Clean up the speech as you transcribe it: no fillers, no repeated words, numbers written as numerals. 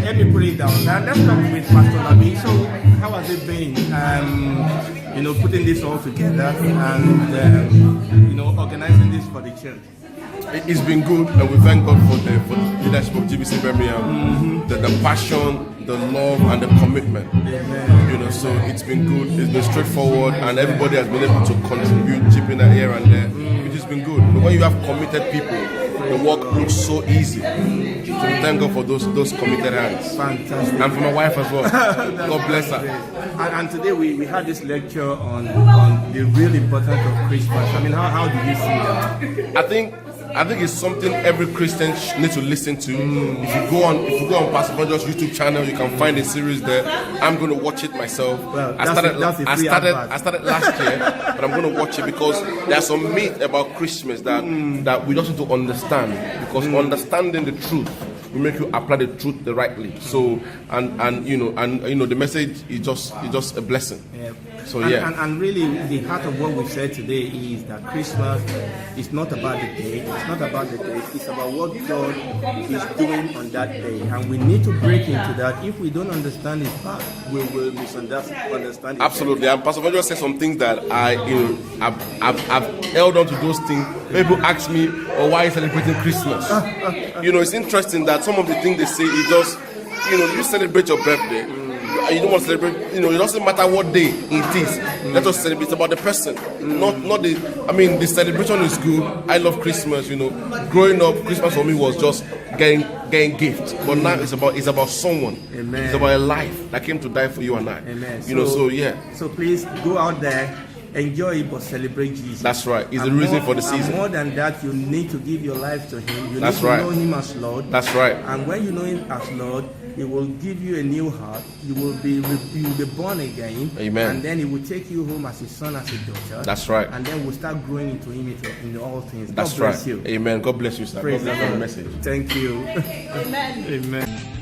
let me put it down. Now let's talk with Pastor Labi. So how has it been? Putting this all together and organizing this for the church. It's been good, and we thank God for the leadership of GBC Birmingham, the passion, the love, and the commitment. Amen. So it's been good. It's been straightforward, and everybody has been able to contribute, chip in here and there. It has been good. But when you have committed people, the work looks so easy. So we thank God for those committed hands. Fantastic. And for my wife as well. God bless her. And today we had this lecture on the real importance of Christmas. I mean, how do you see that? I think it's something every Christian needs to listen to. If you go on Pastor Vanjo's YouTube channel, you can find a series there. I'm going to watch it myself. Well, I started last year, but I'm going to watch it because there's some myth about Christmas that we just need to understand. Because understanding the truth will make you apply the truth rightly. So and the message is just a blessing. Yeah. So yeah. And really, the heart of what we said today is that Christmas is not about the day. It's not about the day. It's about what God is doing on that day, and we need to break into that. If we don't understand His heart, we will misunderstand it. Absolutely. And Pastor Vanjo said some things that I've held on to those things. People ask me, "Oh, why are you celebrating Christmas?" It's interesting that some of the things they say is just, you celebrate your birthday. You don't want to celebrate, it doesn't matter what day it is. Let us celebrate. It's about the person, not the. I mean, the celebration is good. I love Christmas. Growing up, Christmas for me was just getting gifts. But now it's about someone. Amen. It's about a life that came to die for you and I. Amen. So yeah. So please go out there, enjoy it, but celebrate Jesus. That's right. It's the reason for the season. And more than that, you need to give your life to Him. You need to right. know Him as Lord. That's right. And when you know Him as Lord, He will give you a new heart. You will be born again. Amen. And then He will take you home as a son, as a daughter. That's right. And then we'll start growing into Him in all things. That's God bless right. you. Amen. God bless you, sir. Praise God bless the you. Lord. Message. Thank you. Amen. Amen.